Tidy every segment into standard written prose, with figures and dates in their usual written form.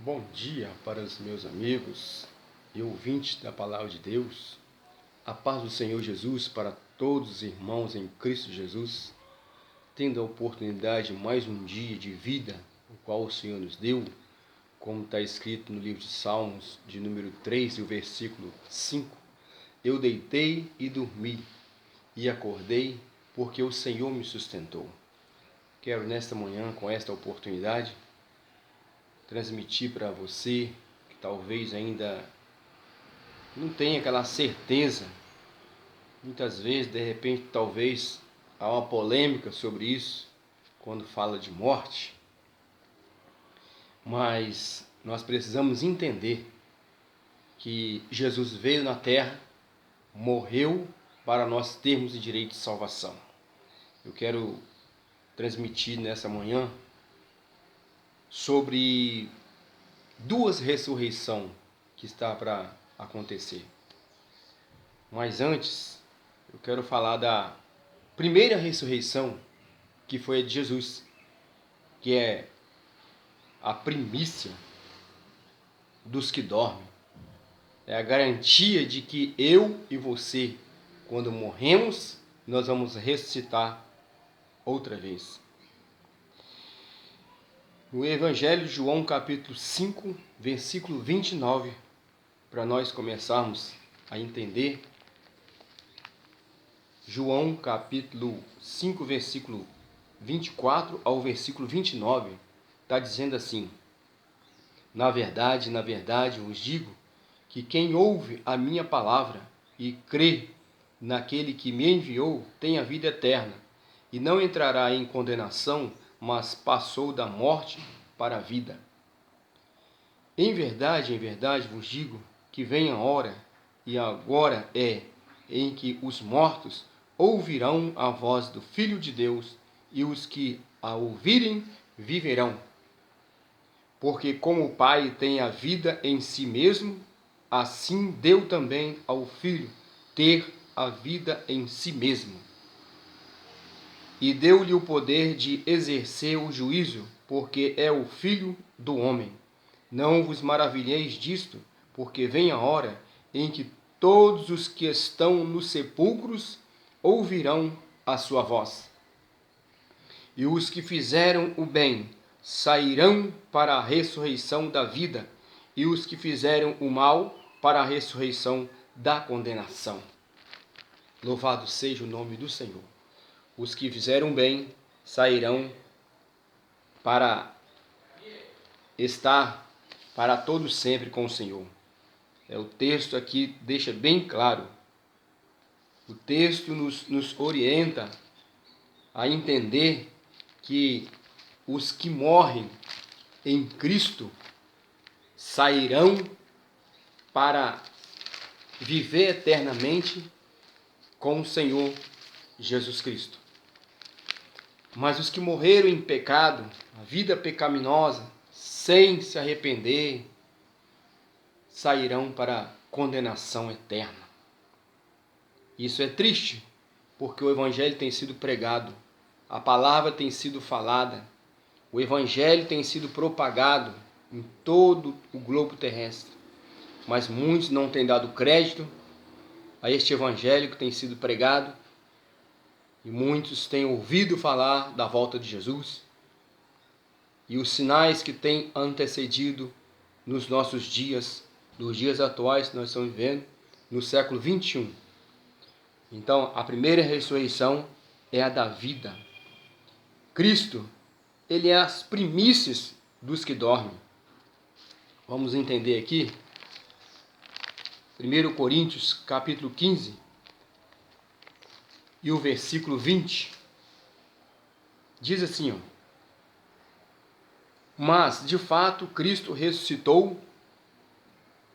Bom dia para os meus amigos e ouvintes da Palavra de Deus. A paz do Senhor Jesus para todos os irmãos em Cristo Jesus, tendo a oportunidade de mais um dia de vida, o qual o Senhor nos deu, como está escrito no livro de Salmos, de número 3, e o versículo 5. Eu deitei e dormi, e acordei, porque o Senhor me sustentou. Quero nesta manhã, com esta oportunidade, transmitir para você que talvez ainda não tenha aquela certeza. Muitas vezes, de repente, talvez há uma polêmica sobre isso quando fala de morte, mas nós precisamos entender que Jesus veio na terra, morreu para nós termos o direito de salvação. Eu quero transmitir nessa manhã sobre duas ressurreições que está para acontecer. Mas antes, eu quero falar da primeira ressurreição, que foi a de Jesus, que é a primícia dos que dormem. É a garantia de que eu e você, quando morremos, nós vamos ressuscitar outra vez. No Evangelho de João, capítulo 5, versículo 29, para nós começarmos a entender, João, capítulo 5, versículo 24 ao versículo 29, está dizendo assim: na verdade, vos digo, que quem ouve a minha palavra e crê naquele que me enviou tem a vida eterna, e não entrará em condenação, mas passou da morte para a vida. Em verdade vos digo, que vem a hora, e agora é, em que os mortos ouvirão a voz do Filho de Deus, e os que a ouvirem viverão. Porque como o Pai tem a vida em si mesmo, assim deu também ao Filho ter a vida em si mesmo. E deu-lhe o poder de exercer o juízo, porque é o Filho do homem. Não vos maravilheis disto, porque vem a hora em que todos os que estão nos sepulcros ouvirão a sua voz. E os que fizeram o bem sairão para a ressurreição da vida, e os que fizeram o mal para a ressurreição da condenação. Louvado seja o nome do Senhor. Os que fizeram bem sairão para estar para todo sempre com o Senhor. O texto aqui deixa bem claro. O texto nos orienta a entender que os que morrem em Cristo sairão para viver eternamente com o Senhor Jesus Cristo. Mas os que morreram em pecado, a vida pecaminosa, sem se arrepender, sairão para condenação eterna. Isso é triste, porque o Evangelho tem sido pregado, a palavra tem sido falada, o Evangelho tem sido propagado em todo o globo terrestre, mas muitos não têm dado crédito a este Evangelho que tem sido pregado, e muitos têm ouvido falar da volta de Jesus e os sinais que têm antecedido nos nossos dias, nos dias atuais que nós estamos vivendo, no século 21. Então, a primeira ressurreição é a da vida. Cristo, ele é as primícias dos que dormem. Vamos entender aqui, 1 Coríntios, capítulo 15, e o versículo 20, diz assim, mas, de fato, Cristo ressuscitou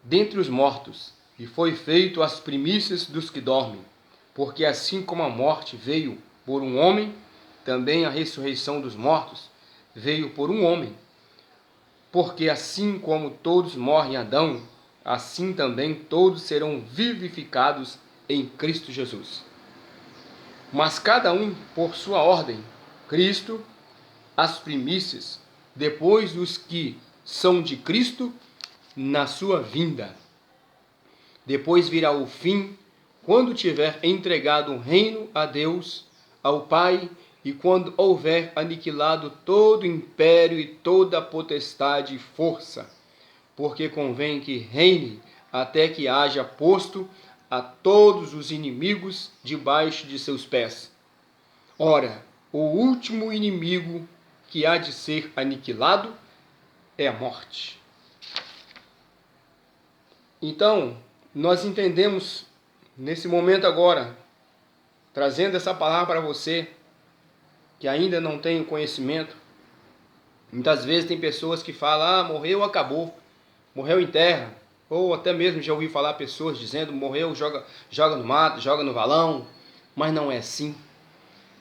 dentre os mortos, e foi feito as primícias dos que dormem, porque assim como a morte veio por um homem, também a ressurreição dos mortos veio por um homem. Porque assim como todos morrem em Adão, assim também todos serão vivificados em Cristo Jesus. Mas cada um por sua ordem, Cristo as primícias, depois os que ressurreição de Cristo na sua vinda. Depois virá o fim, quando tiver entregado o reino a Deus, ao Pai, e quando houver aniquilado todo império e toda potestade e força, porque convém que reine até que haja posto a todos os inimigos debaixo de seus pés. Ora, o último inimigo que há de ser aniquilado é a morte. Então, nós entendemos nesse momento agora, trazendo essa palavra para você que ainda não tem o conhecimento. Muitas vezes tem pessoas que falam, morreu, acabou, morreu em terra, ou até mesmo já ouvi falar pessoas dizendo, morreu, joga no mato, joga no valão, mas não é assim.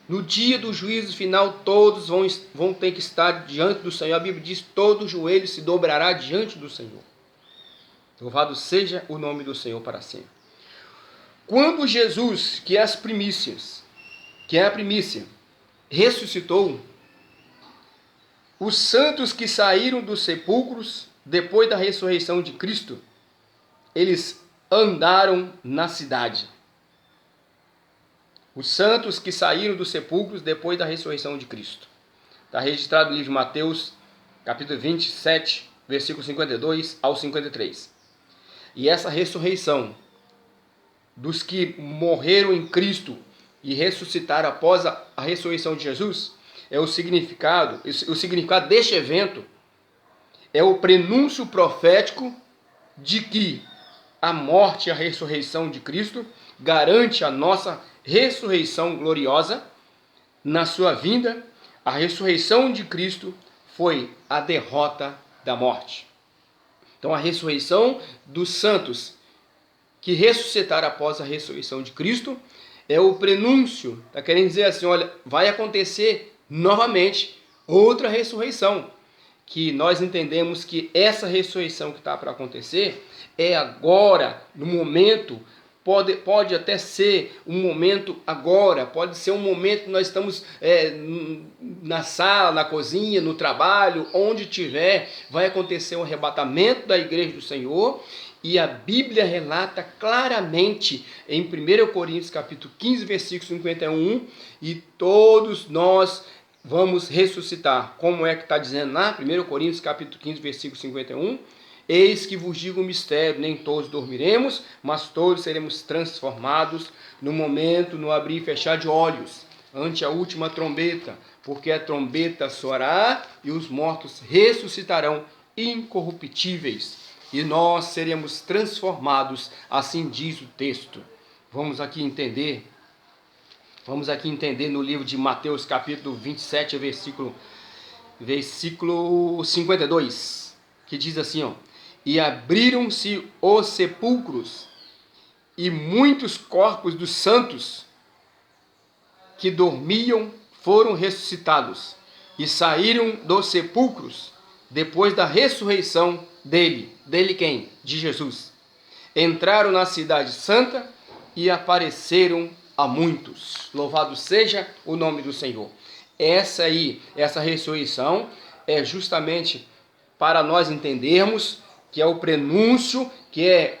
No dia do juízo final, todos vão ter que estar diante do Senhor. A Bíblia diz, todo joelho se dobrará diante do Senhor. Louvado seja o nome do Senhor para sempre. Quando Jesus, que é a primícia, ressuscitou, os santos que saíram dos sepulcros depois da ressurreição de Cristo, eles andaram na cidade. Os santos que saíram dos sepulcros depois da ressurreição de Cristo. Está registrado no livro de Mateus, capítulo 27, versículo 52 ao 53. E essa ressurreição dos que morreram em Cristo e ressuscitaram após a ressurreição de Jesus, é o significado deste evento é o prenúncio profético de que a morte e a ressurreição de Cristo garante a nossa ressurreição gloriosa na sua vinda. A ressurreição de Cristo foi a derrota da morte. Então a ressurreição dos santos que ressuscitaram após a ressurreição de Cristo é o prenúncio, está querendo dizer assim, olha, vai acontecer novamente outra ressurreição, que nós entendemos que essa ressurreição que está para acontecer é agora, no momento, pode até ser um momento agora, pode ser um momento que nós estamos na sala, na cozinha, no trabalho, onde tiver, vai acontecer um arrebatamento da igreja do Senhor. E a Bíblia relata claramente em 1 Coríntios capítulo 15, versículo 51, e todos nós vamos ressuscitar. Como é que está dizendo lá? 1 Coríntios capítulo 15, versículo 51. Eis que vos digo um mistério, nem todos dormiremos, mas todos seremos transformados no momento, no abrir e fechar de olhos, ante a última trombeta, porque a trombeta soará e os mortos ressuscitarão incorruptíveis. E nós seremos transformados, assim diz o texto. Vamos aqui entender no livro de Mateus capítulo 27, versículo 52, que diz assim, ó: e abriram-se os sepulcros, e muitos corpos dos santos que dormiam foram ressuscitados, e saíram dos sepulcros, depois da ressurreição dele. Dele quem? De Jesus. Entraram na cidade santa e apareceram a muitos. Louvado seja o nome do Senhor. Essa ressurreição é justamente para nós entendermos que é o prenúncio, que é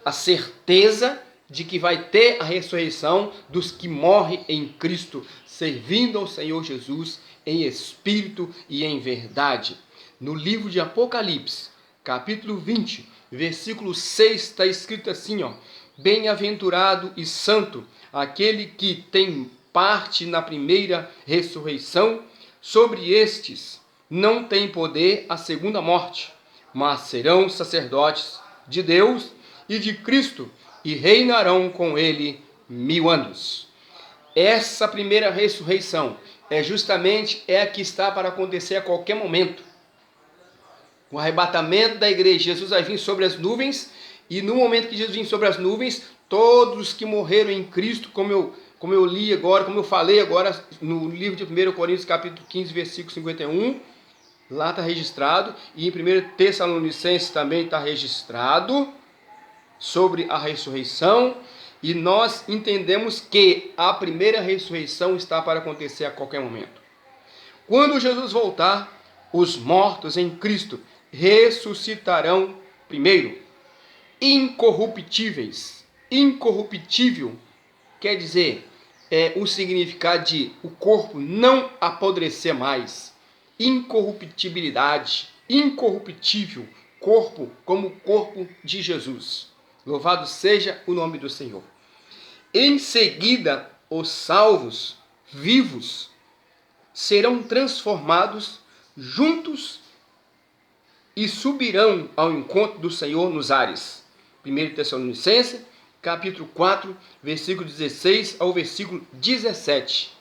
a certeza de que vai ter a ressurreição dos que morrem em Cristo, servindo ao Senhor Jesus em espírito e em verdade. No livro de Apocalipse, capítulo 20, versículo 6, está escrito assim, ó: bem-aventurado e santo aquele que tem parte na primeira ressurreição. Sobre estes não tem poder a segunda morte, mas serão sacerdotes de Deus e de Cristo, e reinarão com ele 1000 anos. Essa primeira ressurreição é justamente a que está para acontecer a qualquer momento. O arrebatamento da igreja, Jesus vai vir sobre as nuvens, e no momento que Jesus vir sobre as nuvens, todos que morreram em Cristo, como eu li agora, como eu falei agora no livro de 1 Coríntios capítulo 15, versículo 51, lá está registrado, e em 1 Tessalonicenses também está registrado sobre a ressurreição, e nós entendemos que a primeira ressurreição está para acontecer a qualquer momento. Quando Jesus voltar, Os mortos em Cristo ressuscitarão primeiro. Incorruptíveis. Incorruptível quer dizer, o significado de o corpo não apodrecer mais. Incorruptibilidade. Incorruptível. Corpo como o corpo de Jesus. Louvado seja o nome do Senhor. Em seguida, os salvos, vivos, serão transformados juntos e subirão ao encontro do Senhor nos ares. 1 Tessalonicenses, capítulo 4, versículo 16 ao versículo 17.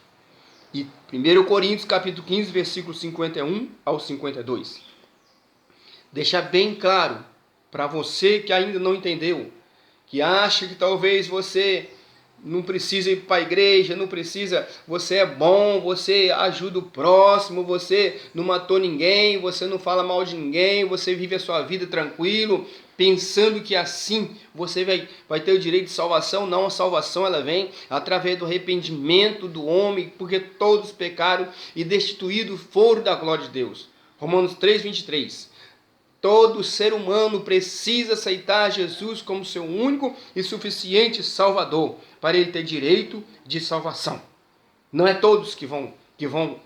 E 1 Coríntios, capítulo 15, versículo 51 ao 52. Deixar bem claro para você que ainda não entendeu, que acha que talvez você não precisa ir para a igreja, não precisa, você é bom, você ajuda o próximo, você não matou ninguém, você não fala mal de ninguém, você vive a sua vida tranquilo, pensando que assim você vai ter o direito de salvação. Não, a salvação ela vem através do arrependimento do homem, porque todos pecaram e destituídos foram da glória de Deus. Romanos 3, 23. Todo ser humano precisa aceitar Jesus como seu único e suficiente Salvador, para ele ter direito de salvação. Não é todos que vão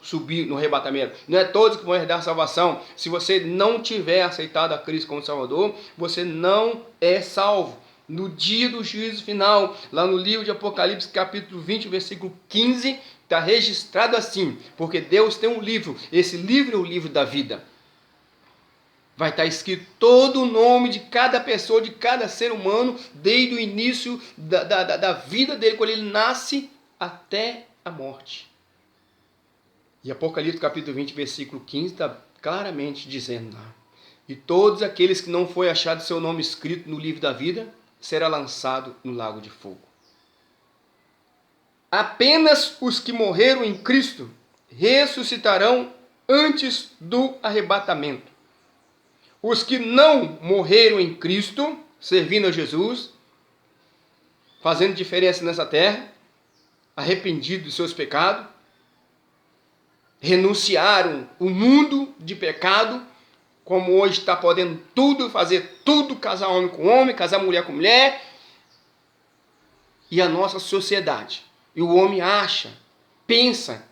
subir no arrebatamento, não é todos que vão herdar a salvação. Se você não tiver aceitado a Cristo como Salvador, você não é salvo. No dia do juízo final, lá no livro de Apocalipse, capítulo 20, versículo 15, está registrado assim, porque Deus tem um livro, esse livro é o livro da vida. Vai estar escrito todo o nome de cada pessoa, de cada ser humano, desde o início da vida dele, quando ele nasce, até a morte. E Apocalipse capítulo 20, versículo 15, está claramente dizendo lá: e todos aqueles que não foi achado seu nome escrito no livro da vida, será lançado no lago de fogo. Apenas os que morreram em Cristo ressuscitarão antes do arrebatamento. Os que não morreram em Cristo, servindo a Jesus, fazendo diferença nessa terra, arrependidos dos seus pecados, renunciaram o mundo de pecado, como hoje está podendo tudo, fazer tudo, casar homem com homem, casar mulher com mulher, e a nossa sociedade. E o homem acha, pensa,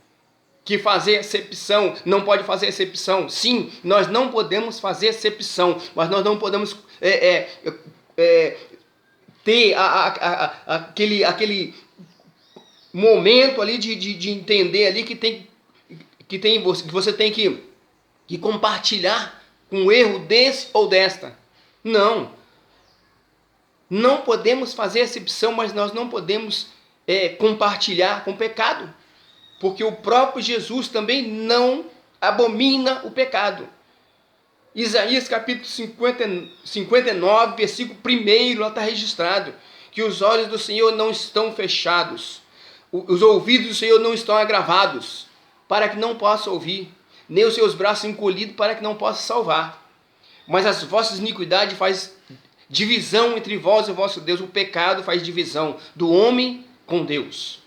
que fazer acepção, não pode fazer acepção. Sim, nós não podemos fazer acepção, mas nós não podemos ter aquele momento ali de entender ali que você tem que compartilhar com um erro desse ou desta. Não podemos fazer acepção, mas nós não podemos compartilhar com o pecado. Porque o próprio Jesus também não abomina o pecado. Isaías capítulo 59, versículo 1, lá está registrado, que os olhos do Senhor não estão fechados, os ouvidos do Senhor não estão agravados, para que não possa ouvir, nem os seus braços encolhidos, para que não possa salvar. Mas as vossas iniquidades faz divisão entre vós e o vosso Deus, o pecado faz divisão do homem com Deus.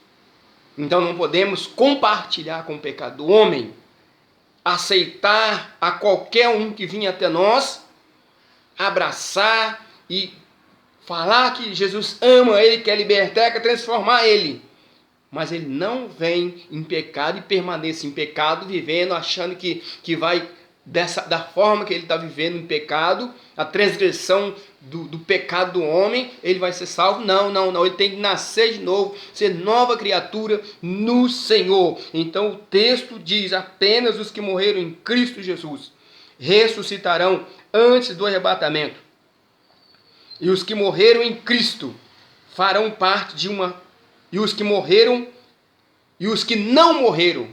Então não podemos compartilhar com o pecado do homem, aceitar a qualquer um que vinha até nós, abraçar e falar que Jesus ama ele, quer libertar, quer transformar ele. Mas ele não vem em pecado e permanece em pecado, vivendo, achando que vai da forma que ele está vivendo em pecado, a transgressão do pecado do homem, ele vai ser salvo. Não, ele tem que nascer de novo, ser nova criatura no Senhor. Então o texto diz: apenas os que morreram em Cristo Jesus ressuscitarão antes do arrebatamento, e os que morreram em Cristo farão parte de uma, e os que não morreram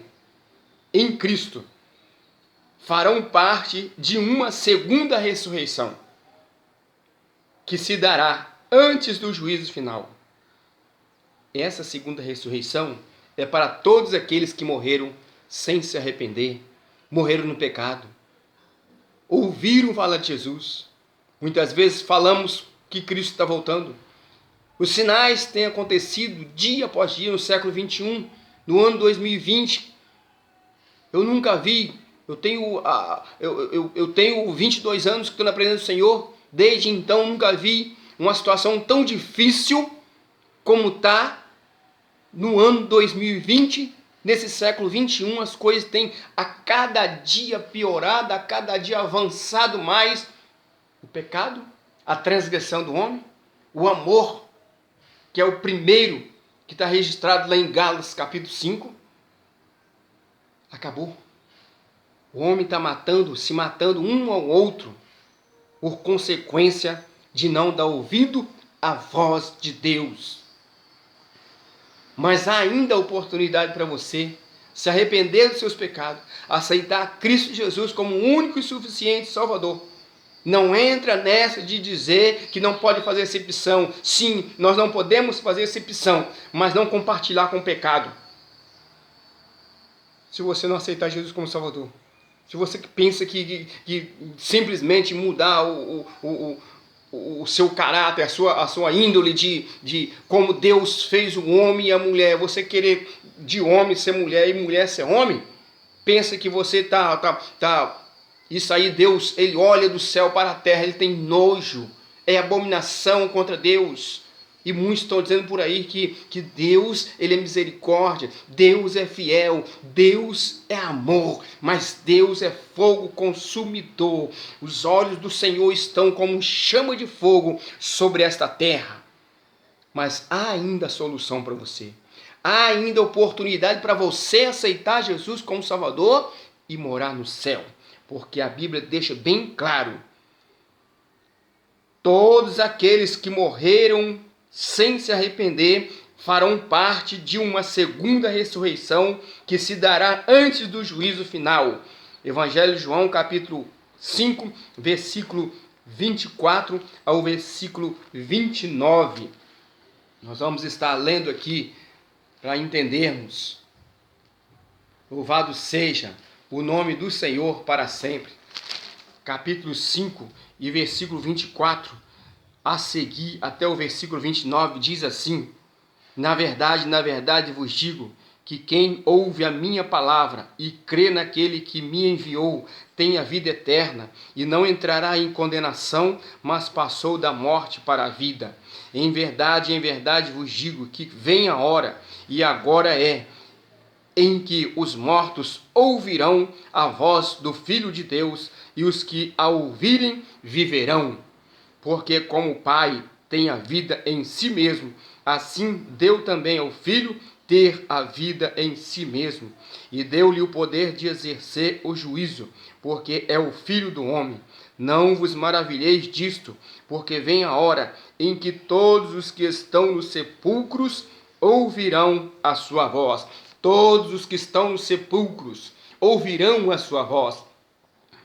em Cristo farão parte de uma segunda ressurreição, que se dará antes do juízo final. Essa segunda ressurreição é para todos aqueles que morreram sem se arrepender, morreram no pecado, ouviram falar de Jesus. Muitas vezes falamos que Cristo está voltando. Os sinais têm acontecido dia após dia no século 21, no ano 2020. Eu nunca vi Eu tenho 22 anos que estou na presença do Senhor. Desde então nunca vi uma situação tão difícil como está no ano 2020. Nesse século 21 as coisas têm a cada dia piorado, a cada dia avançado mais. O pecado, a transgressão do homem, o amor, que é o primeiro que está registrado lá em Gálatas capítulo 5, acabou. O homem está se matando um ao outro, por consequência de não dar ouvido à voz de Deus. Mas há ainda a oportunidade para você se arrepender dos seus pecados, aceitar Cristo Jesus como o único e suficiente Salvador. Não entra nessa de dizer que não pode fazer acepção. Sim, nós não podemos fazer acepção, mas não compartilhar com o pecado. Se você não aceitar Jesus como Salvador, se você pensa que simplesmente mudar o seu caráter, a sua índole de como Deus fez o homem e a mulher, você querer de homem ser mulher e mulher ser homem, pensa que você isso aí Deus, ele olha do céu para a terra, ele tem nojo, é abominação contra Deus. E muitos estão dizendo por aí que Deus, ele é misericórdia, Deus é fiel, Deus é amor, mas Deus é fogo consumidor. Os olhos do Senhor estão como chama de fogo sobre esta terra. Mas há ainda solução para você. Há ainda oportunidade para você aceitar Jesus como Salvador e morar no céu. Porque a Bíblia deixa bem claro: todos aqueles que morreram sem se arrepender farão parte de uma segunda ressurreição que se dará antes do juízo final. Evangelho de João, capítulo 5, versículo 24 ao versículo 29. Nós vamos estar lendo aqui para entendermos. Louvado seja o nome do Senhor para sempre. Capítulo 5 e versículo 24 a seguir até o versículo 29 diz assim: na verdade vos digo que quem ouve a minha palavra e crê naquele que me enviou tem a vida eterna e não entrará em condenação, mas passou da morte para a vida. Em verdade vos digo que vem a hora, e agora é, em que os mortos ouvirão a voz do Filho de Deus, e os que a ouvirem viverão. Porque como o Pai tem a vida em si mesmo, assim deu também ao Filho ter a vida em si mesmo, e deu-lhe o poder de exercer o juízo, porque é o Filho do homem. Não vos maravilheis disto, porque vem a hora em que todos os que estão nos sepulcros ouvirão a sua voz. Todos os que estão nos sepulcros ouvirão a sua voz.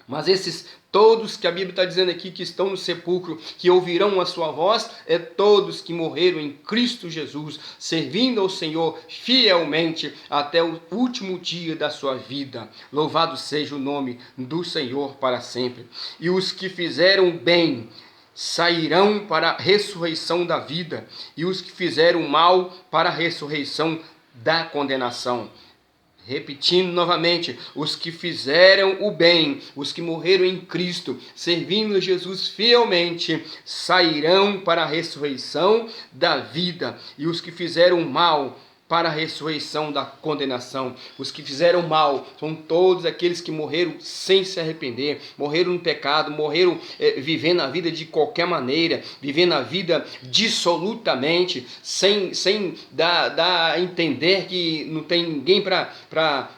Mas esses todos que a Bíblia está dizendo aqui que estão no sepulcro, que ouvirão a sua voz, é todos que morreram em Cristo Jesus, servindo ao Senhor fielmente até o último dia da sua vida. Louvado seja o nome do Senhor para sempre. E os que fizeram bem sairão para a ressurreição da vida, e os que fizeram mal para a ressurreição da condenação. Repetindo novamente, os que fizeram o bem, os que morreram em Cristo, servindo a Jesus fielmente, sairão para a ressurreição da vida, e os que fizeram mal para a ressurreição da condenação. Os que fizeram mal são todos aqueles que morreram sem se arrepender, morreram no pecado, morreram vivendo a vida de qualquer maneira, vivendo a vida dissolutamente, sem dar a entender que não tem ninguém para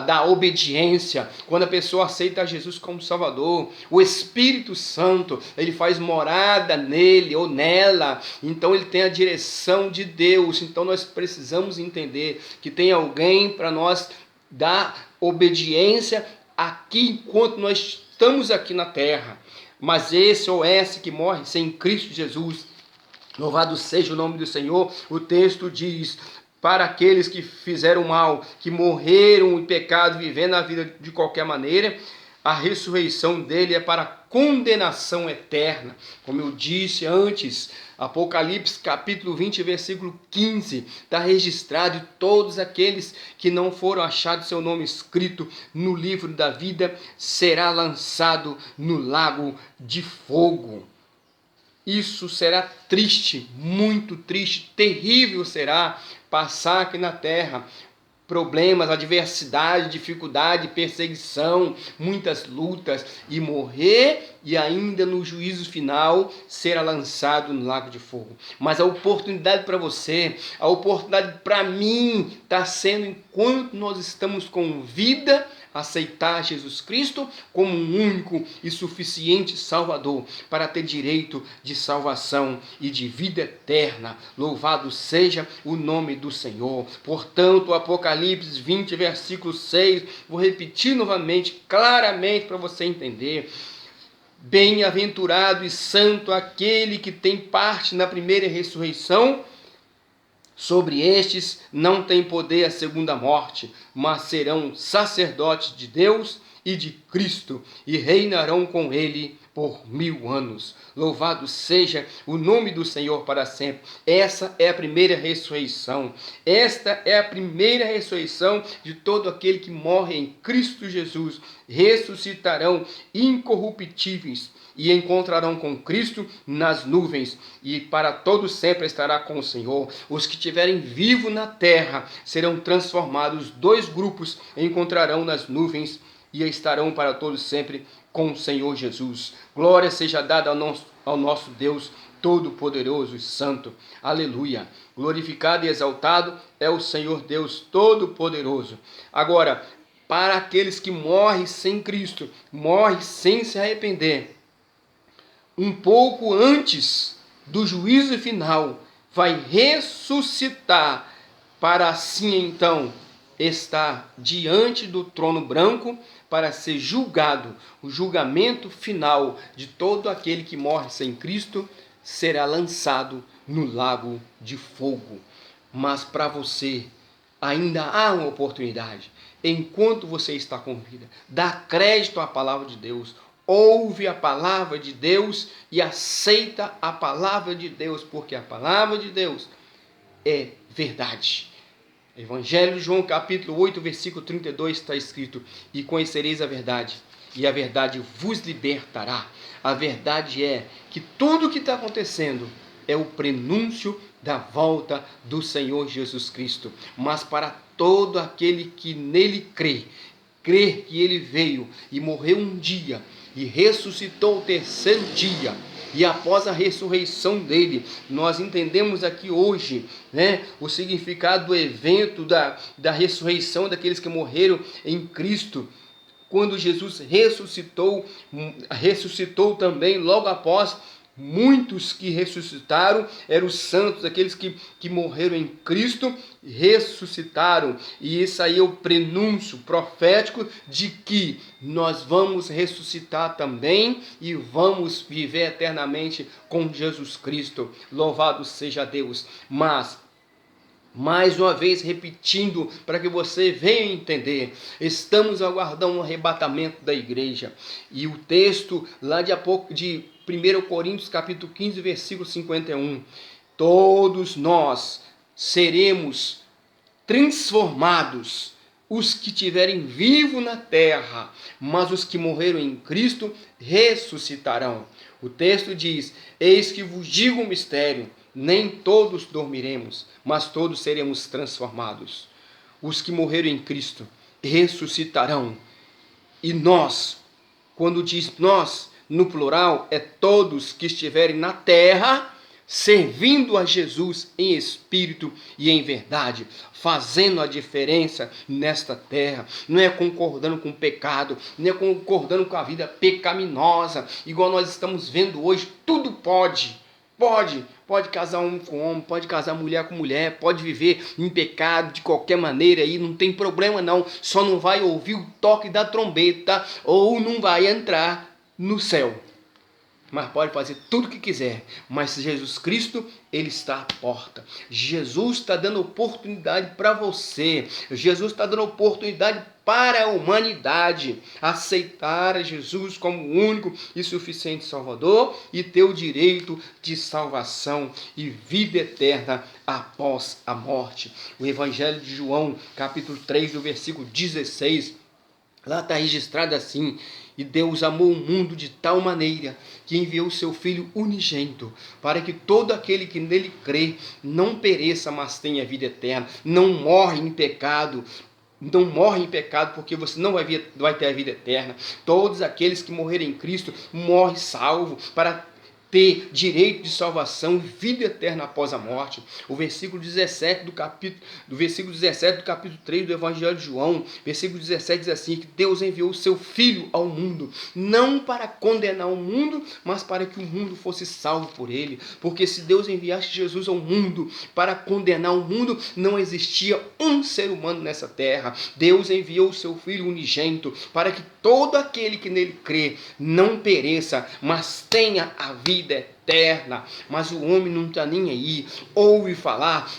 da obediência. Quando a pessoa aceita Jesus como Salvador, o Espírito Santo, ele faz morada nele ou nela, então ele tem a direção de Deus. Então nós precisamos entender que tem alguém para nós dar obediência aqui enquanto nós estamos aqui na terra. Mas esse ou essa que morre sem Cristo Jesus, louvado seja o nome do Senhor, o texto diz: para aqueles que fizeram mal, que morreram em pecado, vivendo a vida de qualquer maneira, a ressurreição dele é para condenação eterna. Como eu disse antes, Apocalipse capítulo 20, versículo 15, está registrado: e todos aqueles que não foram achados seu nome escrito no livro da vida será lançado no lago de fogo. Isso será triste, muito triste, terrível será passar aqui na terra. Problemas, adversidade, dificuldade, perseguição, muitas lutas, e morrer e ainda no juízo final será lançado no lago de fogo. Mas a oportunidade para você, a oportunidade para mim está sendo, enquanto nós estamos com vida, aceitar Jesus Cristo como um único e suficiente Salvador para ter direito de salvação e de vida eterna. Louvado seja o nome do Senhor. Portanto, Apocalipse 20, versículo 6, vou repetir novamente, claramente para você entender: bem-aventurado e santo aquele que tem parte na primeira ressurreição. Sobre estes não tem poder a segunda morte, mas serão sacerdotes de Deus e de Cristo, e reinarão com ele por 1000 anos. Louvado seja o nome do Senhor para sempre. Essa é a primeira ressurreição. Esta é a primeira ressurreição de todo aquele que morre em Cristo Jesus. Ressuscitarão incorruptíveis e encontrarão com Cristo nas nuvens, e para todo sempre estará com o Senhor. Os que estiverem vivos na terra serão transformados, 2 grupos encontrarão nas nuvens e estarão para todo sempre com o Senhor Jesus. Glória seja dada ao nosso Deus Todo-Poderoso e Santo. Aleluia. Glorificado e exaltado é o Senhor Deus Todo-Poderoso. Agora, para aqueles que morrem sem Cristo, morrem sem se arrepender, um pouco antes do juízo final, vai ressuscitar para assim então estar diante do trono branco para ser julgado. O julgamento final de todo aquele que morre sem Cristo será lançado no lago de fogo. Mas para você ainda há uma oportunidade. Enquanto você está com vida, dá crédito à palavra de Deus. Ouve a palavra de Deus e aceita a palavra de Deus, porque a palavra de Deus é verdade. Evangelho de João capítulo 8, versículo 32 está escrito: e conhecereis a verdade, e a verdade vos libertará. A verdade é que tudo o que está acontecendo é o prenúncio da volta do Senhor Jesus Cristo. Mas para todo aquele que nele crê, crer que ele veio e morreu um dia e ressuscitou o terceiro dia, e após a ressurreição dele, nós entendemos aqui hoje, o significado do evento da ressurreição daqueles que morreram em Cristo. Quando Jesus ressuscitou também logo após. Muitos que ressuscitaram eram os santos, aqueles que morreram em Cristo, ressuscitaram. E isso aí é o prenúncio profético de que nós vamos ressuscitar também e vamos viver eternamente com Jesus Cristo. Louvado seja Deus. Mas, mais uma vez repetindo, para que você venha entender, estamos aguardando um arrebatamento da igreja. E o texto lá de 1 Coríntios capítulo 15, versículo 51. Todos nós seremos transformados, os que estiverem vivos na terra, mas os que morreram em Cristo ressuscitarão. O texto diz: eis que vos digo um mistério, nem todos dormiremos, mas todos seremos transformados. Os que morreram em Cristo ressuscitarão. E nós, quando diz nós, no plural, é todos que estiverem na terra, servindo a Jesus em espírito e em verdade, fazendo a diferença nesta terra. Não é concordando com o pecado, não é concordando com a vida pecaminosa, igual nós estamos vendo hoje. Tudo pode casar homem com homem, pode casar mulher com mulher, pode viver em pecado de qualquer maneira aí, não tem problema não, só não vai ouvir o toque da trombeta ou não vai entrar no céu. mas pode fazer tudo o que quiser. Mas Jesus Cristo, Ele está à porta. Jesus está dando oportunidade para você. Jesus está dando oportunidade para a humanidade aceitar Jesus como o único e suficiente Salvador e ter o direito de salvação e vida eterna após a morte. O Evangelho de João, capítulo 3, do versículo 16, lá está registrado assim: e Deus amou o mundo de tal maneira que enviou o seu Filho unigênito, para que todo aquele que nele crê não pereça, mas tenha vida eterna. Não morre em pecado, porque você não vai ter a vida eterna. Todos aqueles que morrerem em Cristo morrem salvo para ter direito de salvação e vida eterna após a morte. O versículo 17 do capítulo 3 do Evangelho de João, versículo 17 diz assim: que Deus enviou o seu Filho ao mundo, não para condenar o mundo, mas para que o mundo fosse salvo por ele. Porque se Deus enviasse Jesus ao mundo para condenar o mundo, não existia um ser humano nessa terra. Deus enviou o seu Filho unigênito para que todo aquele que nele crê não pereça, mas tenha a vida eterna. Mas o homem não está nem aí. Ouve falar,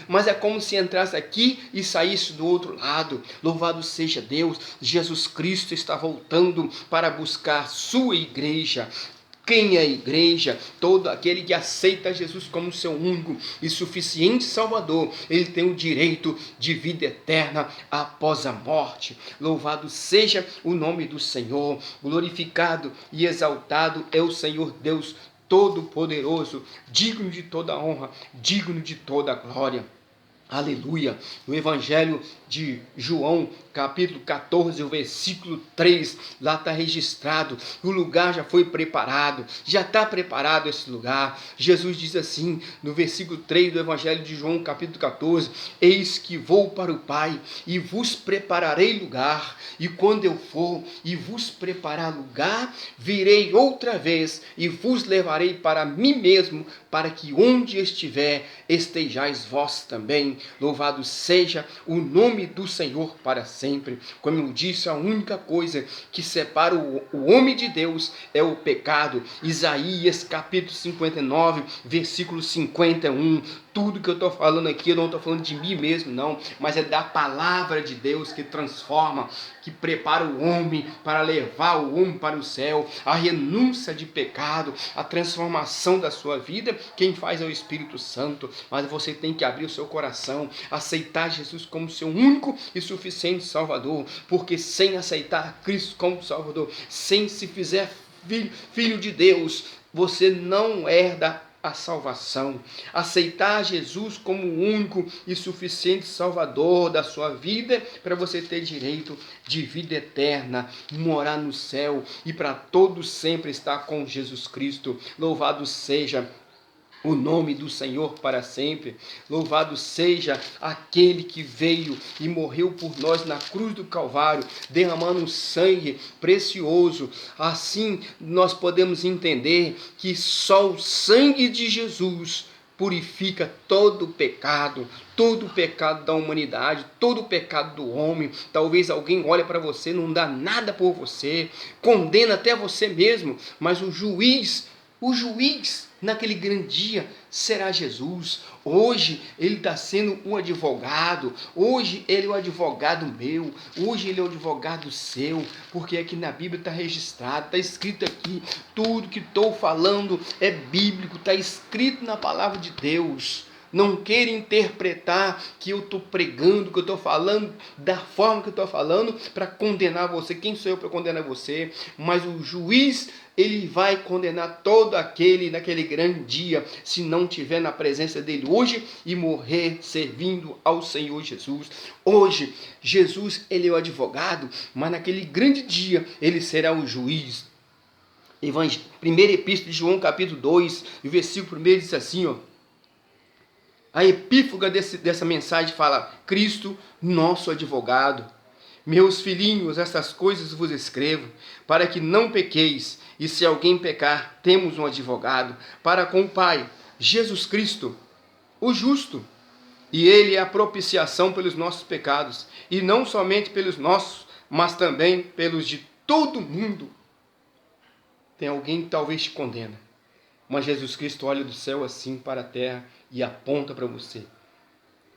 mas é como se entrasse aqui e saísse do outro lado. Louvado seja Deus, Jesus Cristo está voltando para buscar sua igreja. Quem é a igreja? Todo aquele que aceita Jesus como seu único e suficiente Salvador, ele tem o direito de vida eterna após a morte. Louvado seja o nome do Senhor, glorificado e exaltado é o Senhor Deus Todo-Poderoso, digno de toda honra, digno de toda glória. Aleluia. No Evangelho de João, capítulo 14, o versículo 3, lá está registrado: o lugar já foi preparado, já está preparado esse lugar. Jesus diz assim, no versículo 3 do Evangelho de João, capítulo 14: eis que vou para o Pai, e vos prepararei lugar, e quando eu for e vos preparar lugar, virei outra vez, e vos levarei para mim mesmo, para que onde estiver, estejais vós também. Louvado seja o nome do Senhor para sempre. Como eu disse, a única coisa que separa o homem de Deus é o pecado. Isaías capítulo 59, versículo 51. Tudo que eu estou falando aqui, eu não estou falando de mim mesmo, não, mas é da palavra de Deus que transforma, que prepara o homem para levar o homem para o céu. A renúncia de pecado, a transformação da sua vida, quem faz é o Espírito Santo. Mas você tem que abrir o seu coração, aceitar Jesus como seu único e suficiente Salvador, porque sem aceitar Cristo como Salvador, sem se fizer filho de Deus, você não herda a salvação. Aceitar Jesus como o único e suficiente Salvador da sua vida, para você ter direito de vida eterna, morar no céu e para todos sempre estar com Jesus Cristo. Louvado seja o nome do Senhor para sempre. Louvado seja aquele que veio e morreu por nós na cruz do Calvário, derramando um sangue precioso. Assim nós podemos entender que só o sangue de Jesus purifica todo o pecado da humanidade, todo o pecado do homem. Talvez alguém olhe para você, não dá nada por você, condena até você mesmo, mas o juiz naquele grande dia será Jesus. Hoje ele está sendo um advogado, hoje ele é o advogado meu, hoje ele é o advogado seu, porque aqui na Bíblia está registrado, está escrito aqui, tudo que estou falando é bíblico, está escrito na palavra de Deus. Não queira interpretar que eu estou pregando, que eu estou falando da forma que eu estou falando para condenar você. Quem sou eu para condenar você? Mas o juiz, ele vai condenar todo aquele naquele grande dia, se não estiver na presença dele hoje e morrer servindo ao Senhor Jesus. Hoje, Jesus, ele é o advogado, mas naquele grande dia, ele será o juiz. Primeira Epístola de João, capítulo 2, versículo 1 diz assim, ó. A epífoga dessa mensagem fala: Cristo, nosso advogado. Meus filhinhos, estas coisas vos escrevo, para que não pequeis. E se alguém pecar, temos um advogado para com o Pai, Jesus Cristo, o justo. E ele é a propiciação pelos nossos pecados, e não somente pelos nossos, mas também pelos de todo mundo. Tem alguém que talvez te condena. Mas Jesus Cristo olha do céu assim para a terra e aponta para você.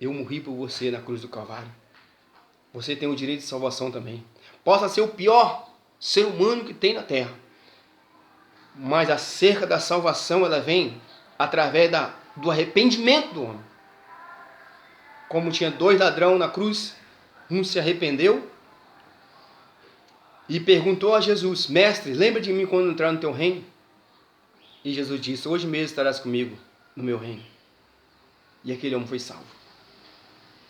Eu morri por você na cruz do Calvário. Você tem o direito de salvação também. Possa ser o pior ser humano que tem na terra. Mas acerca da salvação, ela vem através do arrependimento do homem. Como tinha 2 ladrões na cruz, um se arrependeu e perguntou a Jesus: Mestre, lembra de mim quando entrar no teu reino? E Jesus disse: hoje mesmo estarás comigo no meu reino. E aquele homem foi salvo.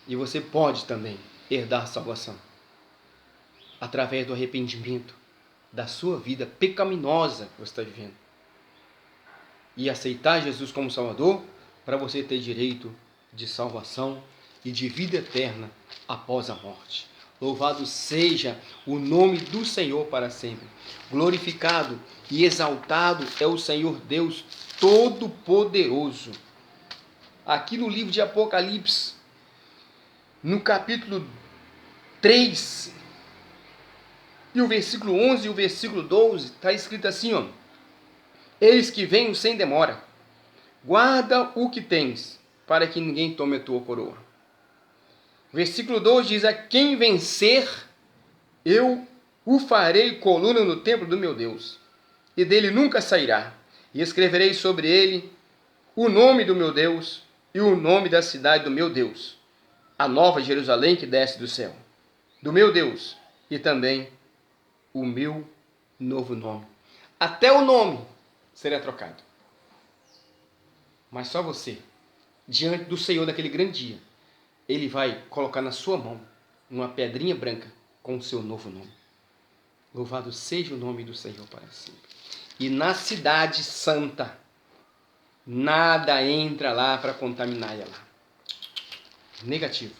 E você pode também herdar a salvação através do arrependimento da sua vida pecaminosa que você está vivendo. E aceitar Jesus como Salvador para você ter direito de salvação e de vida eterna após a morte. Louvado seja o nome do Senhor para sempre. Glorificado e exaltado é o Senhor Deus Todo-Poderoso. Aqui no livro de Apocalipse, no capítulo 3, e o versículo 11 e o versículo 12, está escrito assim, ó: eis que venho sem demora. Guarda o que tens, para que ninguém tome a tua coroa. Versículo 12 diz: a quem vencer, eu o farei coluna no templo do meu Deus, e dele nunca sairá. E escreverei sobre ele o nome do meu Deus e o nome da cidade do meu Deus, a nova Jerusalém que desce do céu, do meu Deus, e também o meu novo nome. Até o nome será trocado. Mas só você, diante do Senhor naquele grande dia, Ele vai colocar na sua mão uma pedrinha branca com o seu novo nome. Louvado seja o nome do Senhor para sempre. E na cidade santa, nada entra lá para contaminar ela. Negativo.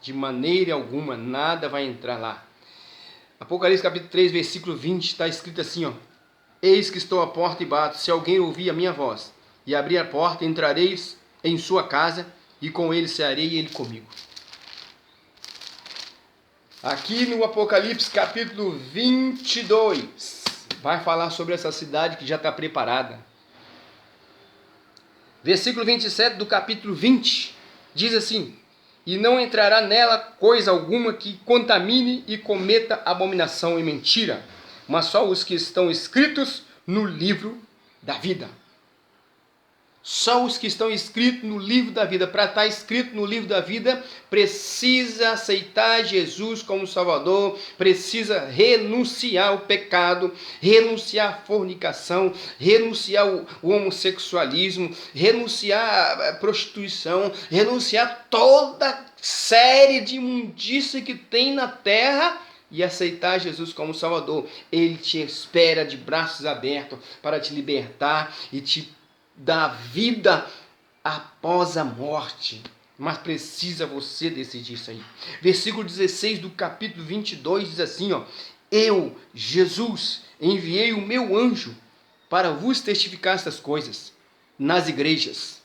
De maneira alguma, nada vai entrar lá. Apocalipse capítulo 3, versículo 20, está escrito assim, ó: eis que estou à porta e bato, se alguém ouvir a minha voz e abrir a porta, entrareis em sua casa, e com ele cearei e ele comigo. Aqui no Apocalipse capítulo 22, vai falar sobre essa cidade que já está preparada. Versículo 27 do capítulo 20, diz assim: e não entrará nela coisa alguma que contamine e cometa abominação e mentira, mas só os que estão escritos no livro da vida. Só os que estão escritos no livro da vida. Para estar escrito no livro da vida, precisa aceitar Jesus como Salvador, precisa renunciar ao pecado, renunciar à fornicação, renunciar ao homossexualismo, renunciar à prostituição, renunciar a toda série de imundícia que tem na terra e aceitar Jesus como Salvador. Ele te espera de braços abertos para te libertar e te da vida após a morte. Mas precisa você decidir isso aí. Versículo 16 do capítulo 22 diz assim, ó: eu, Jesus, enviei o meu anjo para vos testificar estas coisas nas igrejas.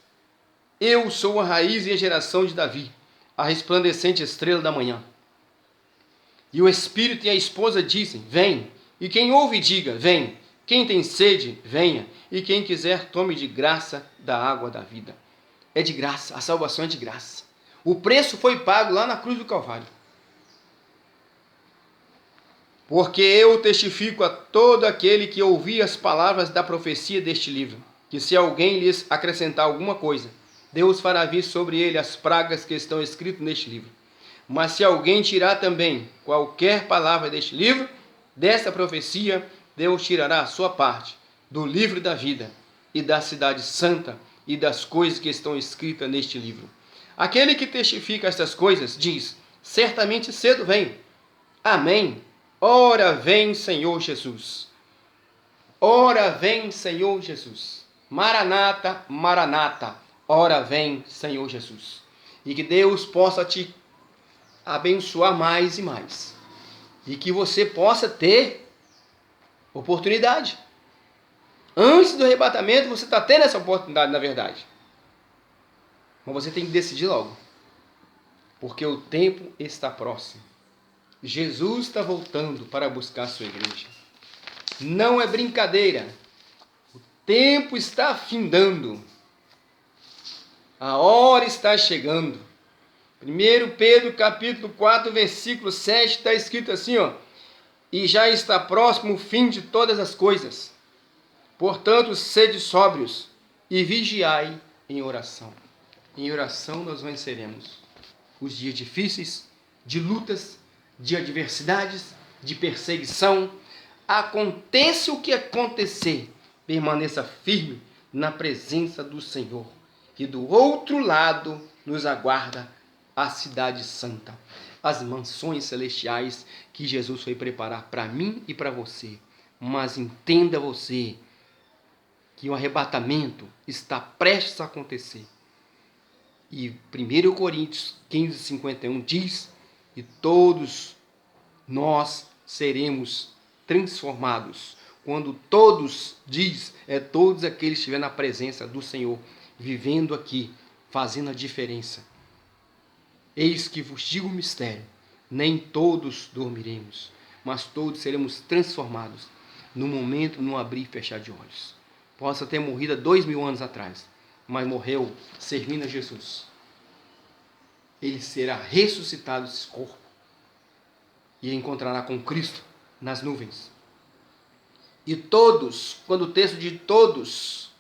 Eu sou a raiz e a geração de Davi, a resplandecente estrela da manhã. E o Espírito e a esposa dizem: vem. E quem ouve diga: vem. Quem tem sede, venha, e quem quiser, tome de graça da água da vida. É de graça, a salvação é de graça. O preço foi pago lá na cruz do Calvário. Porque eu testifico a todo aquele que ouvir as palavras da profecia deste livro, que se alguém lhes acrescentar alguma coisa, Deus fará vir sobre ele as pragas que estão escritas neste livro. Mas se alguém tirar também qualquer palavra deste livro, desta profecia, Deus tirará a sua parte do livro da vida e da cidade santa e das coisas que estão escritas neste livro. Aquele que testifica estas coisas diz: certamente cedo vem. Amém. Ora vem, Senhor Jesus. Ora vem, Senhor Jesus. Maranata, Maranata. Ora vem, Senhor Jesus. E que Deus possa te abençoar mais e mais. E que você possa ter oportunidade. Antes do arrebatamento, você está tendo essa oportunidade, na verdade. Mas você tem que decidir logo. Porque o tempo está próximo. Jesus está voltando para buscar a sua igreja. Não é brincadeira. tempo está findando. A hora está chegando. 1 Pedro capítulo 4, versículo 7, está escrito assim, ó. E já está próximo o fim de todas as coisas. Portanto, sede sóbrios e vigiai em oração. Em oração nós venceremos os dias difíceis, de lutas, de adversidades, de perseguição. Aconteça o que acontecer, permaneça firme na presença do Senhor. E do outro lado nos aguarda a cidade santa, as mansões celestiais que Jesus foi preparar para mim e para você. Mas entenda você que o arrebatamento está prestes a acontecer. E 1 Coríntios 15, 51 diz que todos nós seremos transformados. Quando todos diz, todos aqueles que estiverem na presença do Senhor, vivendo aqui, fazendo a diferença. Eis que vos digo o mistério, nem todos dormiremos, mas todos seremos transformados no momento, no abrir e fechar de olhos. Possa ter morrido há 2000 anos atrás, mas morreu servindo a Jesus. Ele será ressuscitado desse corpo e encontrará com Cristo nas nuvens. E todos, quando o texto de todos,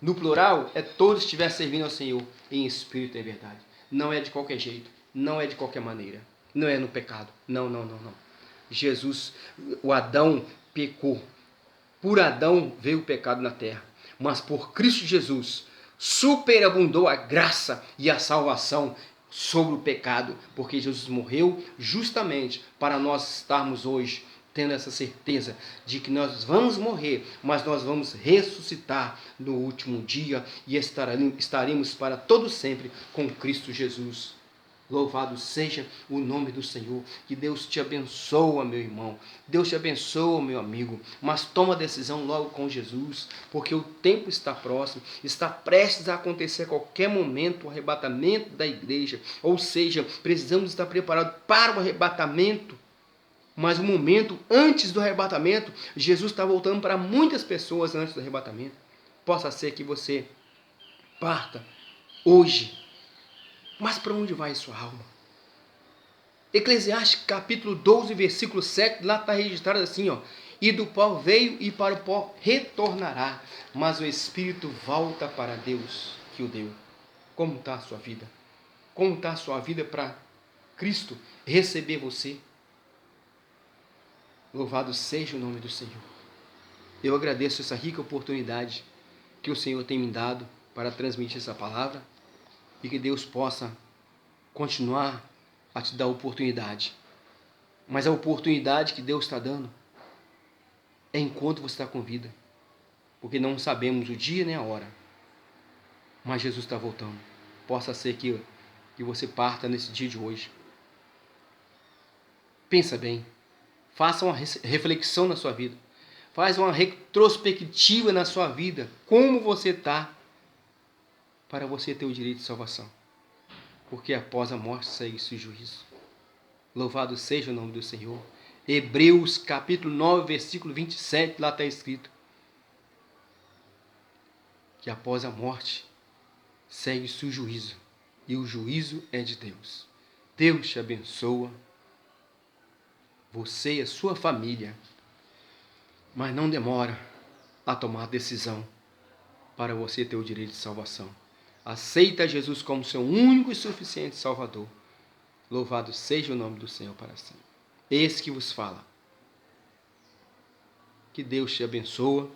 no plural, todos estiver servindo ao Senhor em espírito e em verdade. Não é de qualquer jeito, não é de qualquer maneira, não é no pecado. Não. Jesus, o Adão pecou. Por Adão veio o pecado na terra, mas por Cristo Jesus superabundou a graça e a salvação sobre o pecado, porque Jesus morreu justamente para nós estarmos hoje tendo essa certeza de que nós vamos morrer, mas nós vamos ressuscitar no último dia e estaremos para todo sempre com Cristo Jesus. Louvado seja o nome do Senhor. Que Deus te abençoe, meu irmão. Deus te abençoe, meu amigo. Mas toma a decisão logo com Jesus, porque o tempo está próximo. Está prestes a acontecer a qualquer momento o arrebatamento da igreja. Ou seja, precisamos estar preparados para o arrebatamento. Mas o momento antes do arrebatamento, Jesus está voltando para muitas pessoas antes do arrebatamento. Possa ser que você parta hoje. Mas para onde vai a sua alma? Eclesiastes capítulo 12, versículo 7, lá está registrado assim, ó. E do pó veio e para o pó retornará, mas o Espírito volta para Deus que o deu. Como está a sua vida? Como está a sua vida para Cristo receber você? Louvado seja o nome do Senhor. Eu agradeço essa rica oportunidade que o Senhor tem me dado para transmitir essa palavra e que Deus possa continuar a te dar oportunidade. Mas a oportunidade que Deus está dando é enquanto você está com vida, porque não sabemos o dia nem a hora, mas Jesus está voltando. Possa ser que você parta nesse dia de hoje. Pensa bem. Faça uma reflexão na sua vida. Faz uma retrospectiva na sua vida. Como você está para você ter o direito de salvação. Porque após a morte segue-se o juízo. Louvado seja o nome do Senhor. Hebreus capítulo 9, versículo 27, lá está escrito que após a morte segue-se o juízo. E o juízo é de Deus. Deus te abençoa. Você e a sua família. Mas não demora a tomar decisão para você ter o direito de salvação. Aceita Jesus como seu único e suficiente Salvador. Louvado seja o nome do Senhor para sempre. Esse que vos fala. Que Deus te abençoe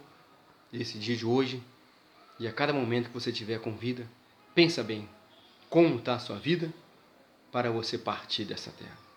esse dia de hoje e a cada momento que você tiver com vida, pensa bem como está a sua vida para você partir dessa terra.